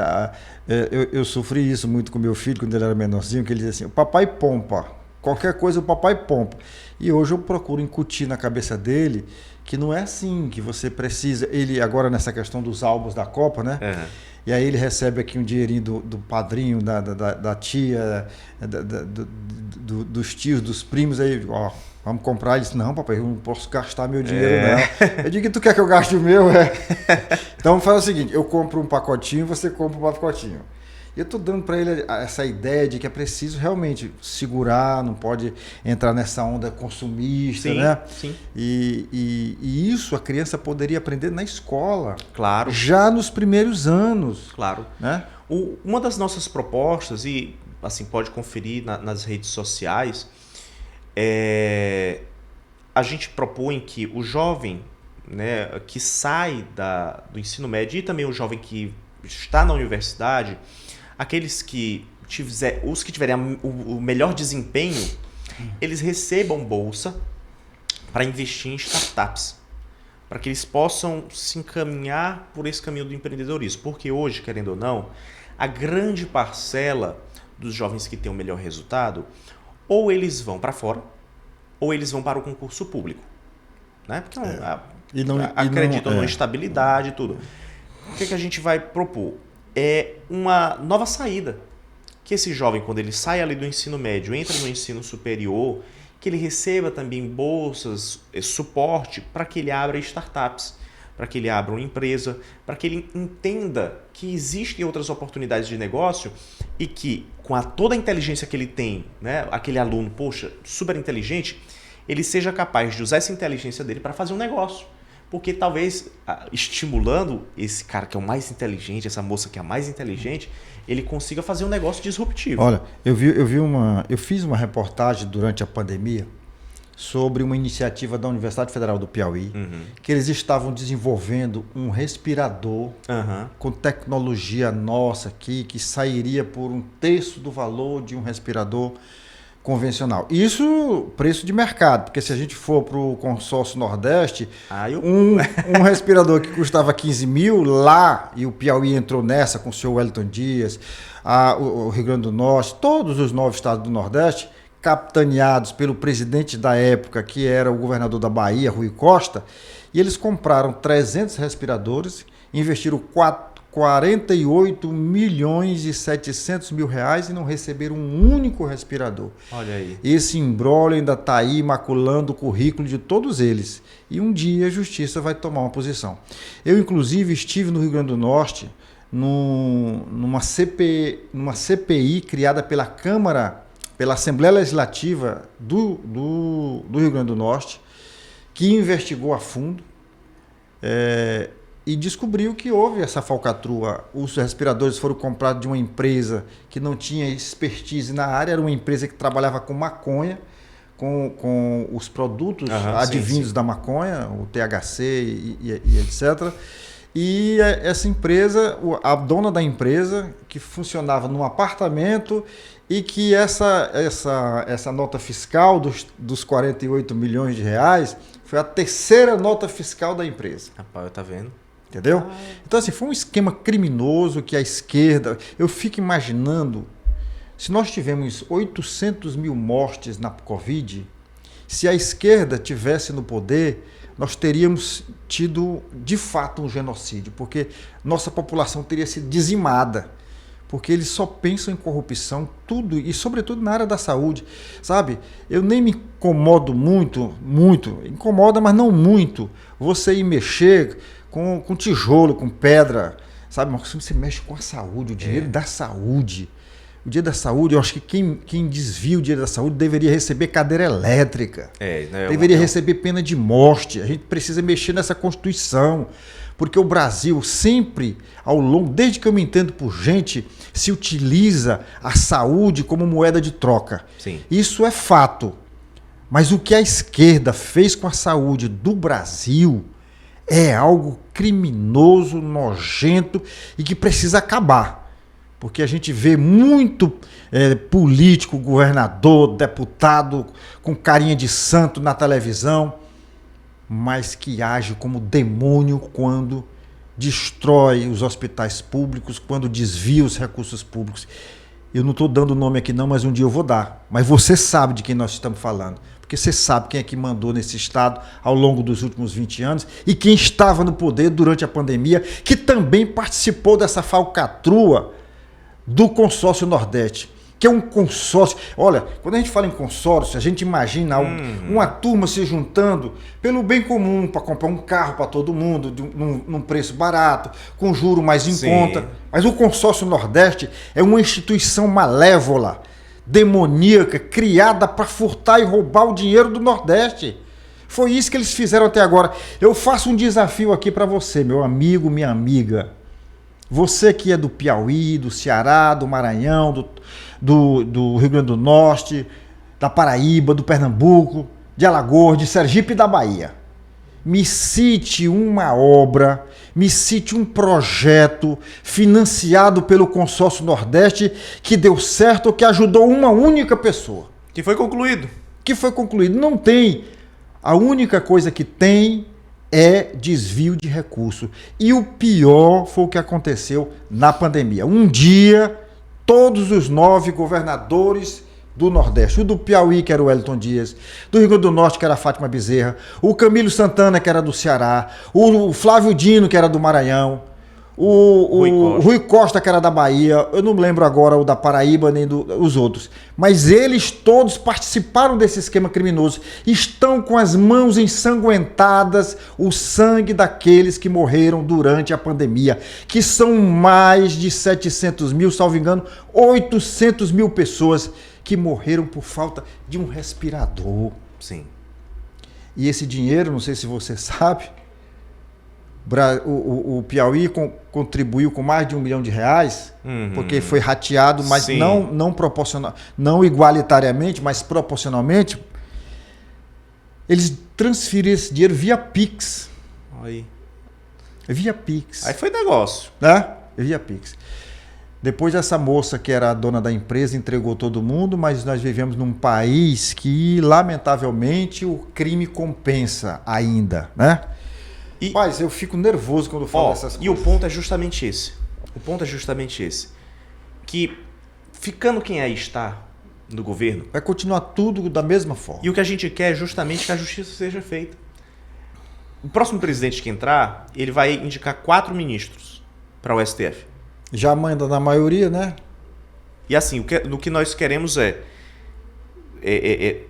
Eu sofri isso muito com meu filho, quando ele era menorzinho, que ele dizia assim, o papai pompa. Qualquer coisa o papai pompa. E hoje eu procuro incutir na cabeça dele que não é assim, que você precisa... Ele agora nessa questão dos álbuns da Copa, né? E aí ele recebe aqui um dinheirinho do padrinho, da tia, dos tios, dos primos, aí, ó, vamos comprar. Ele disse, não, papai, eu não posso gastar meu dinheiro, não. Eu digo, tu quer que eu gaste o meu? Então faz o seguinte, eu compro um pacotinho, você compra um pacotinho. Eu estou dando para ele essa ideia de que é preciso realmente segurar, não pode entrar nessa onda consumista,
sim,
né?
Sim.
E isso a criança poderia aprender na escola.
Claro.
Já nos primeiros anos.
Claro.
Né?
Uma das nossas propostas, e assim pode conferir nas redes sociais, a gente propõe que o jovem, né, que sai do ensino médio e também o jovem que está na universidade, aqueles os que tiverem o melhor desempenho, eles recebam bolsa para investir em startups, para que eles possam se encaminhar por esse caminho do empreendedorismo. Porque hoje, querendo ou não, a grande parcela dos jovens que têm o melhor resultado, ou eles vão para fora, ou eles vão para o concurso público. Né? Porque acreditam numa estabilidade e tudo. O que a gente vai propor? É uma nova saída. Que esse jovem, quando ele sai ali do ensino médio, entra no ensino superior, que ele receba também bolsas, suporte para que ele abra startups, para que ele abra uma empresa, para que ele entenda que existem outras oportunidades de negócio e que, com toda a inteligência que ele tem, né, aquele aluno, poxa, super inteligente, ele seja capaz de usar essa inteligência dele para fazer um negócio. Porque talvez estimulando esse cara que é o mais inteligente, essa moça que é a mais inteligente, ele consiga fazer um negócio disruptivo.
Olha, eu fiz uma reportagem durante a pandemia sobre uma iniciativa da Universidade Federal do Piauí, que eles estavam desenvolvendo um respirador com tecnologia nossa aqui, que sairia por 1/3 do valor de um respirador convencional. Isso, preço de mercado, porque se a gente for para o consórcio Nordeste, um respirador que custava 15 mil lá, e o Piauí entrou nessa com o senhor Wellington Dias, o Rio Grande do Norte, todos os 9 estados do Nordeste, capitaneados pelo presidente da época, que era o governador da Bahia, Rui Costa, e eles compraram 300 respiradores, investiram 48 milhões e 700 mil reais e não receberam um único respirador.
Olha aí.
Esse imbróglio ainda está aí maculando o currículo de todos eles. E um dia a justiça vai tomar uma posição. Eu, inclusive, estive no Rio Grande do Norte numa CPI criada pela Câmara, pela Assembleia Legislativa do Rio Grande do Norte, que investigou a fundo. e descobriu que houve essa falcatrua. Os respiradores foram comprados de uma empresa que não tinha expertise na área, era uma empresa que trabalhava com maconha, com os produtos advindos da maconha, o THC e etc. E essa empresa, a dona da empresa, que funcionava num apartamento e que essa nota fiscal dos 48 milhões de reais foi a terceira nota fiscal da empresa.
Rapaz, tá vendo?
Entendeu? Então, assim, foi um esquema criminoso que a esquerda... Eu fico imaginando, se nós tivemos 800 mil mortes na Covid, se a esquerda tivesse no poder, nós teríamos tido, de fato, um genocídio, porque nossa população teria sido dizimada, porque eles só pensam em corrupção, tudo, e sobretudo na área da saúde, sabe? Eu nem me incomodo muito, incomoda, mas não muito, você ir mexer com tijolo, com pedra, sabe? Mas você mexe com a saúde, o dinheiro da saúde. O dia da saúde, eu acho que quem desvia o dia da saúde deveria receber cadeira elétrica, deveria receber pena de morte. A gente precisa mexer nessa Constituição, porque o Brasil sempre, ao longo, desde que eu me entendo por gente, se utiliza a saúde como moeda de troca.
Sim.
Isso é fato. Mas o que a esquerda fez com a saúde do Brasil é algo criminoso, nojento e que precisa acabar. Porque a gente vê muito político, governador, deputado com carinha de santo na televisão, mas que age como demônio quando destrói os hospitais públicos, quando desvia os recursos públicos. Eu não estou dando nome aqui não, mas um dia eu vou dar. Mas você sabe de quem nós estamos falando. Porque você sabe quem é que mandou nesse estado ao longo dos últimos 20 anos e quem estava no poder durante a pandemia, que também participou dessa falcatrua do Consórcio Nordeste, que é um consórcio. Olha, quando a gente fala em consórcio, a gente imagina uma turma se juntando pelo bem comum, para comprar um carro para todo mundo, num preço barato, com juro mais em conta. Mas o Consórcio Nordeste é uma instituição malévola, demoníaca, criada para furtar e roubar o dinheiro do Nordeste. Foi isso que eles fizeram até agora. Eu faço um desafio aqui para você, meu amigo, minha amiga. Você que é do Piauí, do Ceará, do Maranhão, do Rio Grande do Norte, da Paraíba, do Pernambuco, de Alagoas, de Sergipe e da Bahia. Me cite uma obra, me cite um projeto financiado pelo Consórcio Nordeste que deu certo ou que ajudou uma única pessoa.
Que foi concluído.
Que foi concluído. Não tem. A única coisa que tem é desvio de recurso. E o pior foi o que aconteceu na pandemia. Um dia, todos os 9 governadores do Nordeste, o do Piauí, que era o Wellington Dias, do Rio Grande do Norte, que era a Fátima Bezerra, o Camilo Santana, que era do Ceará, o Flávio Dino, que era do Maranhão, o Rui Costa, que era da Bahia, eu não lembro agora o da Paraíba nem os outros, mas eles todos participaram desse esquema criminoso, estão com as mãos ensanguentadas, o sangue daqueles que morreram durante a pandemia, que são mais de 700 mil, salvo engano, 800 mil pessoas que morreram por falta de um respirador.
Sim.
E esse dinheiro, não sei se você sabe, o Piauí contribuiu com mais de R$1 milhão, porque foi rateado, mas não proporcional, não igualitariamente, mas proporcionalmente. Eles transferiram esse dinheiro via Pix.
Aí.
Via Pix.
Aí foi negócio.
Né? Via Pix. Depois essa moça que era a dona da empresa entregou todo mundo, mas nós vivemos num país que, lamentavelmente, o crime compensa ainda, né? Mas eu fico nervoso quando falo dessas coisas.
E o ponto é justamente esse. Que, ficando quem aí está no governo...
vai continuar tudo da mesma forma.
E o que a gente quer é justamente que a justiça seja feita. O próximo presidente que entrar, ele vai indicar 4 ministros para o STF.
Já manda na maioria, né?
E assim, o que nós queremos é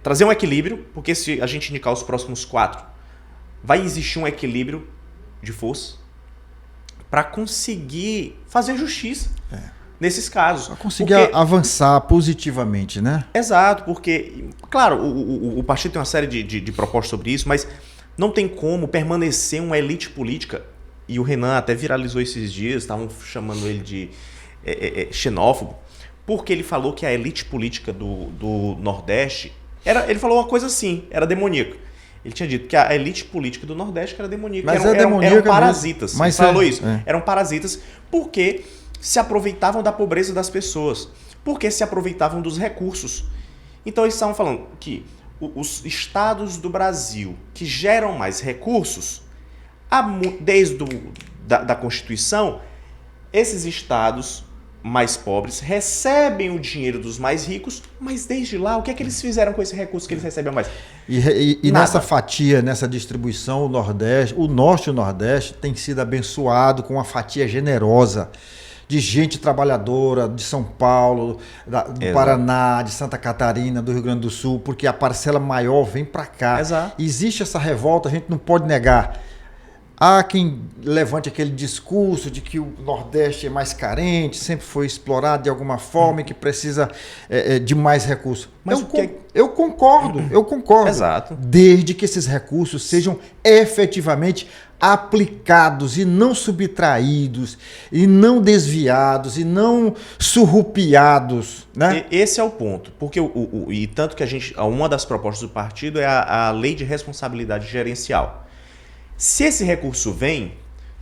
trazer um equilíbrio, porque se a gente indicar os próximos 4, vai existir um equilíbrio de força para conseguir fazer justiça nesses casos.
Para conseguir avançar positivamente, né?
Exato, porque, claro, o partido tem uma série de propostas sobre isso, mas não tem como permanecer uma elite política e o Renan até viralizou esses dias, estavam chamando ele de xenófobo, porque ele falou que a elite política do Nordeste, ele falou uma coisa assim, era demoníaca. Ele tinha dito que a elite política do Nordeste era demoníaca.
Mas
eram parasitas.
Mas
ele falou isso. Eram parasitas porque se aproveitavam da pobreza das pessoas. Porque se aproveitavam dos recursos. Então eles estavam falando que os estados do Brasil que geram mais recursos, desde da Constituição, esses estados mais pobres recebem o dinheiro dos mais ricos, mas desde lá, o que é que eles fizeram com esse recurso que eles recebem a mais?
E nessa fatia, nessa distribuição, o Norte e o Nordeste tem sido abençoado com uma fatia generosa de gente trabalhadora de São Paulo, do Paraná, de Santa Catarina, do Rio Grande do Sul, porque a parcela maior vem para cá.
Exato.
Existe essa revolta, a gente não pode negar. Há quem levante aquele discurso de que o Nordeste é mais carente, sempre foi explorado de alguma forma e que precisa de mais recursos. Mas eu concordo.
Exato.
Desde que esses recursos sejam efetivamente aplicados e não subtraídos, e não desviados, e não surrupiados. Né?
Esse é o ponto. Porque e tanto que uma das propostas do partido é a lei de responsabilidade gerencial. Se esse recurso vem,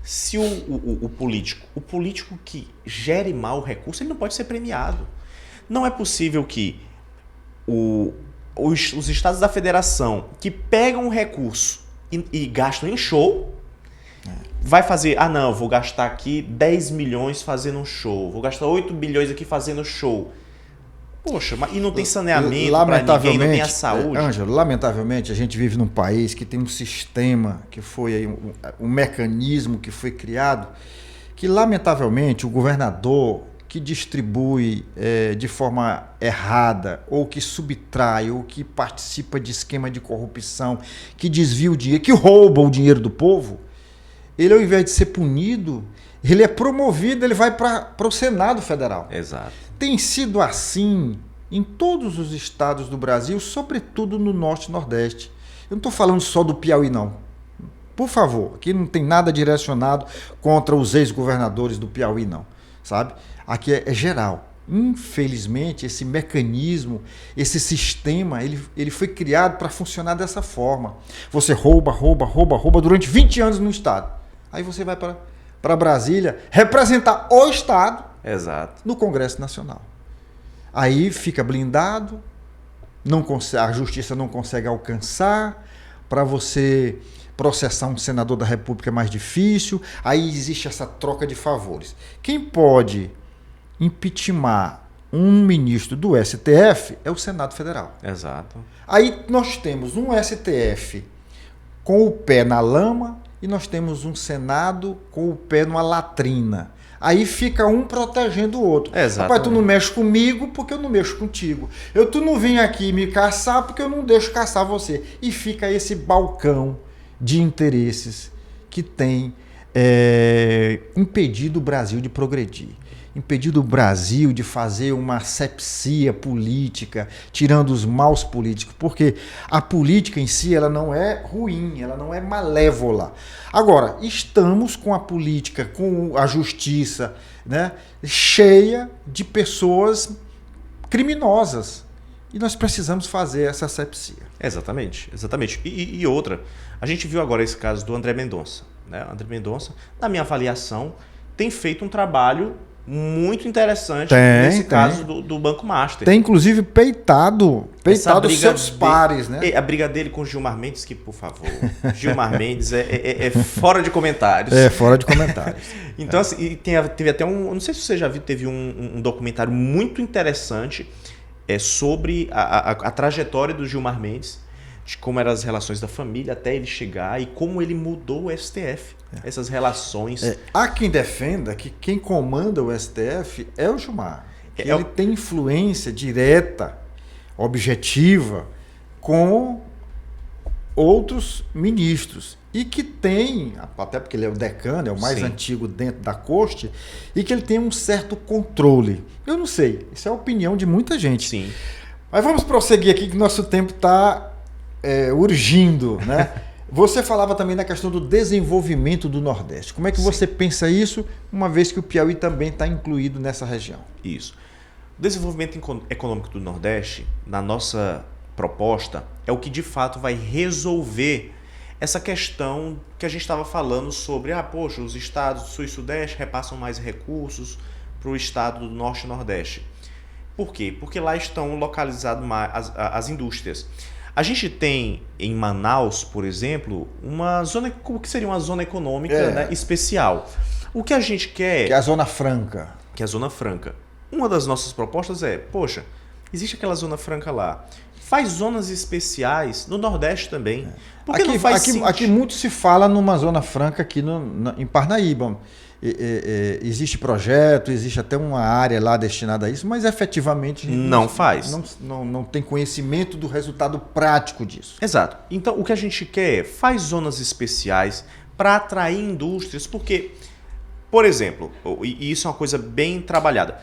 se o político que gere mal o recurso, ele não pode ser premiado. Não é possível que os estados da federação que pegam o recurso e gastam em show, vai fazer, vou gastar aqui 10 milhões fazendo um show, vou gastar 8 bilhões aqui fazendo show. Poxa, e não tem saneamento para ninguém, não tem a saúde.
Ângelo, lamentavelmente a gente vive num país que tem um sistema, que foi aí um mecanismo que foi criado, que lamentavelmente o governador que distribui de forma errada, ou que subtrai, ou que participa de esquema de corrupção, que desvia o dinheiro, que rouba o dinheiro do povo, ele ao invés de ser punido, ele é promovido, ele vai para o Senado Federal.
Exato.
Tem sido assim em todos os estados do Brasil, sobretudo no Norte e Nordeste. Eu não estou falando só do Piauí, não. Por favor, aqui não tem nada direcionado contra os ex-governadores do Piauí, não. Sabe? Aqui é geral. Infelizmente, esse mecanismo, esse sistema, ele foi criado para funcionar dessa forma. Você rouba durante 20 anos no estado. Aí você vai para Brasília representar o estado.
Exato.
No Congresso Nacional. Aí fica blindado, a justiça não consegue alcançar, para você processar um senador da República é mais difícil, aí existe essa troca de favores. Quem pode impeachmentar um ministro do STF é o Senado Federal.
Exato.
Aí nós temos um STF com o pé na lama e nós temos um Senado com o pé numa latrina. Aí fica um protegendo o outro.
Exatamente.
Rapaz, tu não mexe comigo porque eu não mexo contigo. Tu não vem aqui me caçar porque eu não deixo caçar você. E fica esse balcão de interesses que tem impedido o Brasil de progredir. Impedido o Brasil de fazer uma asepsia política, tirando os maus políticos, porque a política em si ela não é ruim, ela não é malévola. Agora, estamos com a política, com a justiça, né, cheia de pessoas criminosas. E nós precisamos fazer essa asepsia.
Exatamente. E outra, a gente viu agora esse caso do André Mendonça. Né? André Mendonça, na minha avaliação, tem feito um trabalho muito interessante nesse caso do Banco Master.
Tem inclusive peitado os seus pares, né?
A briga dele com Gilmar Mendes, que, por favor, Gilmar Mendes é fora de comentários.
É, fora de comentários.
Então, assim, e teve até não sei se você já viu, teve um documentário muito interessante sobre a trajetória do Gilmar Mendes, de como eram as relações da família até ele chegar e como ele mudou o STF. Essas relações.
Há quem defenda que quem comanda o STF é o Gilmar. Ele tem influência direta, objetiva, com outros ministros. E que tem, até porque ele é o decano, é o mais antigo dentro da corte, e que ele tem um certo controle. Eu não sei, isso é a opinião de muita gente.
Sim.
Mas vamos prosseguir aqui que nosso tempo está urgindo, né? Você falava também na questão do desenvolvimento do Nordeste. Como é que você pensa isso, uma vez que o Piauí também está incluído nessa região?
Isso. O desenvolvimento econômico do Nordeste, na nossa proposta, é o que de fato vai resolver essa questão que a gente estava falando sobre, poxa, os estados do Sul e Sudeste repassam mais recursos para o estado do Norte e Nordeste. Por quê? Porque lá estão localizadas as indústrias. A gente tem em Manaus, por exemplo, uma zona, o que seria uma zona econômica, né, especial. O que a gente quer...
Que é a Zona Franca.
Que é a Zona Franca. Uma das nossas propostas é, poxa, existe aquela Zona Franca lá. Faz zonas especiais no Nordeste também. Por que não faz sentido?
Aqui muito se fala numa Zona Franca aqui em Parnaíba. Existe projeto, existe até uma área lá destinada a isso, mas efetivamente
não faz.
Não tem conhecimento do resultado prático disso.
Exato. Então o que a gente quer é faz zonas especiais para atrair indústrias, porque, por exemplo, e isso é uma coisa bem trabalhada,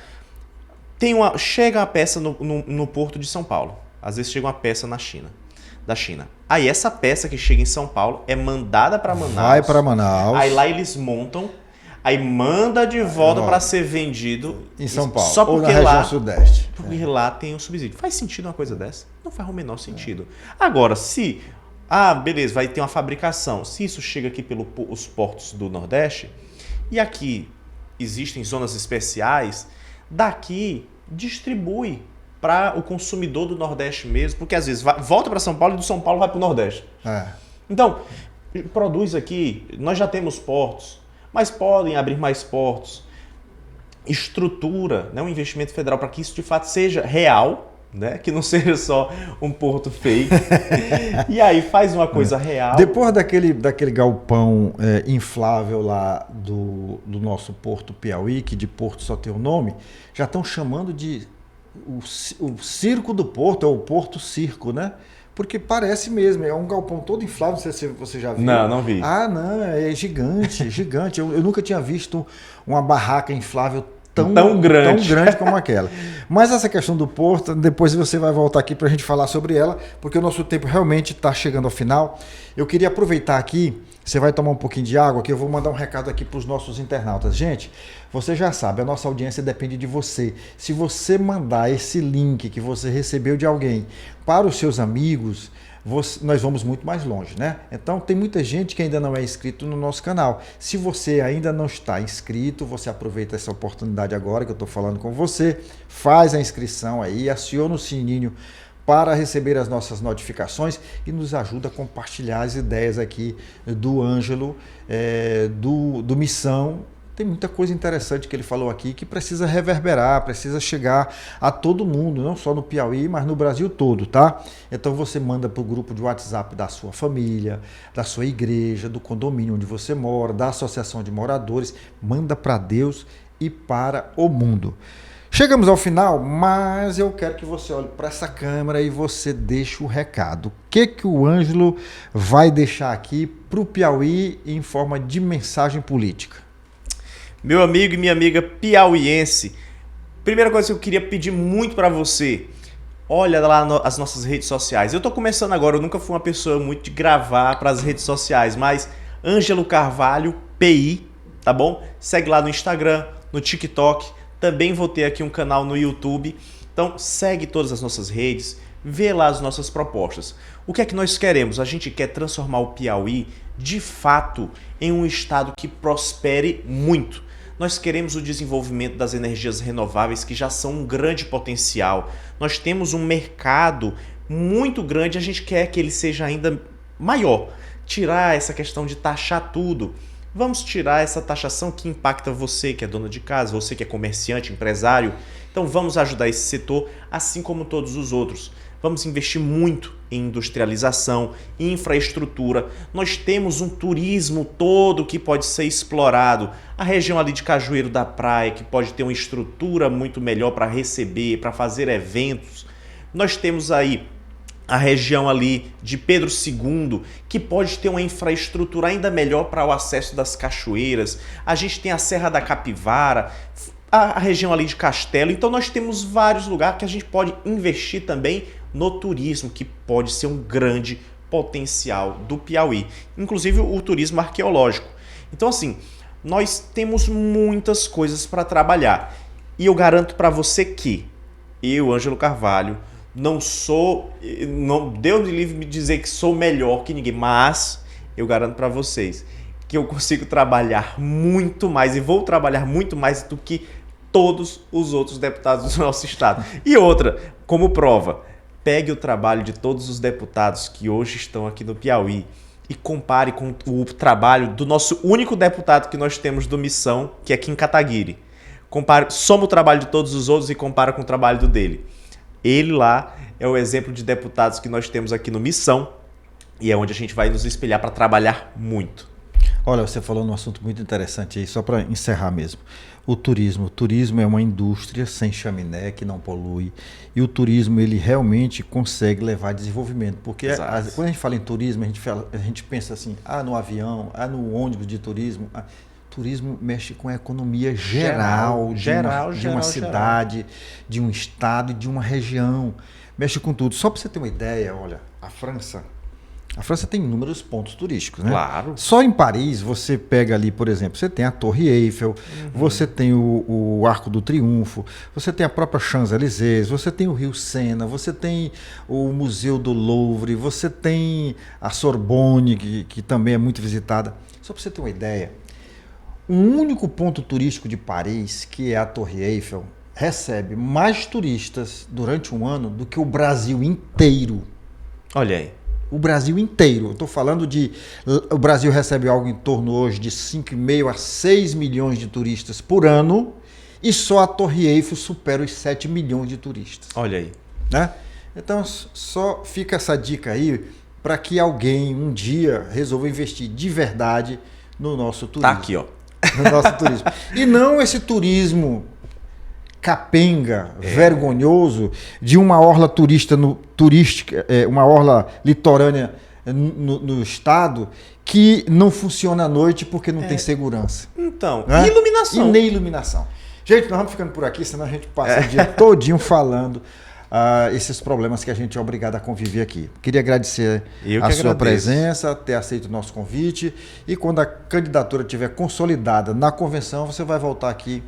chega a peça no Porto de São Paulo, às vezes chega uma peça da China. Aí essa peça que chega em São Paulo é mandada para Manaus.
Vai para Manaus.
Aí lá eles montam. Aí manda de volta para ser vendido
em São Paulo,
só porque
ou na região Sudeste.
Porque lá tem um subsídio. Faz sentido uma coisa dessa? Não faz o menor sentido. Agora, se... beleza, vai ter uma fabricação. Se isso chega aqui pelos portos do Nordeste, e aqui existem zonas especiais, daqui distribui para o consumidor do Nordeste mesmo, porque às vezes volta para São Paulo e do São Paulo vai para o Nordeste. Então, produz aqui, nós já temos portos, mas podem abrir mais portos, estrutura, né, um investimento federal para que isso de fato seja real, né, que não seja só um porto fake, e aí faz uma coisa real.
Depois daquele galpão inflável lá do nosso Porto Piauí, que de porto só tem o nome, já estão chamando de o Circo do Porto, é o Porto Circo, né? Porque parece mesmo, é um galpão todo inflável, não sei se você já viu.
Não vi.
Não, é gigante, gigante. Eu nunca tinha visto uma barraca inflável
tão grande
como aquela. Mas essa questão do porto, depois você vai voltar aqui para a gente falar sobre ela, porque o nosso tempo realmente está chegando ao final. Eu queria aproveitar aqui, você vai tomar um pouquinho de água, que eu vou mandar um recado aqui para os nossos internautas. Gente, você já sabe, a nossa audiência depende de você. Se você mandar esse link que você recebeu de alguém para os seus amigos, nós vamos muito mais longe, né? Então tem muita gente que ainda não é inscrito no nosso canal. Se você ainda não está inscrito, você aproveita essa oportunidade agora que eu estou falando com você, faz a inscrição aí, aciona o sininho para receber as nossas notificações e nos ajuda a compartilhar as ideias aqui do Ângelo, do Missão. Tem muita coisa interessante que ele falou aqui que precisa reverberar, precisa chegar a todo mundo, não só no Piauí, mas no Brasil todo, tá? Então você manda para o grupo de WhatsApp da sua família, da sua igreja, do condomínio onde você mora, da associação de moradores, manda para Deus e para o mundo. Chegamos ao final, mas eu quero que você olhe para essa câmera e você deixe o recado. O que o Ângelo vai deixar aqui para o Piauí em forma de mensagem política?
Meu amigo e minha amiga piauiense, primeira coisa que eu queria pedir muito para você, olha lá as nossas redes sociais. Eu estou começando agora, eu nunca fui uma pessoa muito de gravar para as redes sociais, mas Ângelo Carvalho, PI, tá bom? Segue lá no Instagram, no TikTok, também vou ter aqui um canal no YouTube. Então segue todas as nossas redes, vê lá as nossas propostas. O que é que nós queremos? A gente quer transformar o Piauí, de fato, em um estado que prospere muito. Nós queremos o desenvolvimento das energias renováveis, que já são um grande potencial. Nós temos um mercado muito grande, a gente quer que ele seja ainda maior. Tirar essa questão de taxar tudo. Vamos tirar essa taxação que impacta você, que é dona de casa, você que é comerciante, empresário. Então vamos ajudar esse setor, assim como todos os outros. Vamos investir muito em industrialização, em infraestrutura. Nós temos um turismo todo que pode ser explorado. A região ali de Cajueiro da Praia, que pode ter uma estrutura muito melhor para receber, para fazer eventos. Nós temos aí a região ali de Pedro II, que pode ter uma infraestrutura ainda melhor para o acesso das cachoeiras. A gente tem a Serra da Capivara, a região ali de Castelo. Então nós temos vários lugares que a gente pode investir também no turismo, que pode ser um grande potencial do Piauí, inclusive o turismo arqueológico. Então, assim, nós temos muitas coisas para trabalhar. E eu garanto para você que eu, Ângelo Carvalho, Deus me livre me dizer que sou melhor que ninguém, mas eu garanto para vocês que eu consigo trabalhar muito mais e vou trabalhar muito mais do que todos os outros deputados do nosso estado. E outra, como prova, pegue o trabalho de todos os deputados que hoje estão aqui no Piauí e compare com o trabalho do nosso único deputado que nós temos do Missão, que é Kim Kataguiri. Soma o trabalho de todos os outros e compara com o trabalho do dele. Ele lá é o exemplo de deputados que nós temos aqui no Missão e é onde a gente vai nos espelhar para trabalhar muito.
Olha, você falou num assunto muito interessante aí, só para encerrar mesmo. O turismo. O turismo é uma indústria sem chaminé, que não polui. E o turismo, ele realmente consegue levar desenvolvimento. Porque quando a gente fala em turismo, a gente pensa assim, no avião, no ônibus de turismo. Turismo mexe com a economia geral de uma cidade, de um estado e de uma região. Mexe com tudo. Só para você ter uma ideia, olha, a França tem inúmeros pontos turísticos, né?
Claro.
Só em Paris, você pega ali, por exemplo, você tem a Torre Eiffel, você tem o Arco do Triunfo, você tem a própria Champs-Élysées, você tem o Rio Sena, você tem o Museu do Louvre, você tem a Sorbonne, que também é muito visitada. Só para você ter uma ideia, o único ponto turístico de Paris, que é a Torre Eiffel, recebe mais turistas durante um ano do que o Brasil inteiro.
Olha aí.
O Brasil inteiro. Eu estou falando o Brasil recebe algo em torno hoje de 5,5 a 6 milhões de turistas por ano e só a Torre Eiffel supera os 7 milhões de turistas.
Olha aí.
Né? Então, só fica essa dica aí para que alguém um dia resolva investir de verdade no nosso turismo.
Tá aqui, ó.
No nosso turismo. E não esse turismo capenga, vergonhoso, de uma orla turística, uma orla litorânea no estado, que não funciona à noite porque não tem segurança.
Então,
né?
E iluminação.
E nem iluminação. Gente, nós vamos ficando por aqui, senão a gente passa o dia todinho falando esses problemas que a gente é obrigado a conviver aqui. Queria agradecer a sua presença, ter aceito o nosso convite, e quando a candidatura estiver consolidada na convenção, você vai voltar aqui.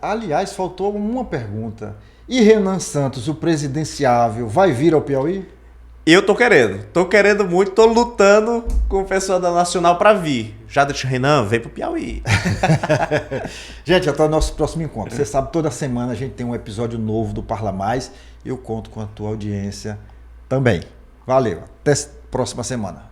Aliás, faltou uma pergunta. E Renan Santos, o presidenciável, vai vir ao Piauí?
Eu tô querendo muito, tô lutando com o pessoal da Nacional para vir. Já deixa Renan, vem pro Piauí.
Gente, até o nosso próximo encontro. Você sabe, toda semana a gente tem um episódio novo do Parla Mais. Eu conto com a tua audiência também. Valeu, até próxima semana.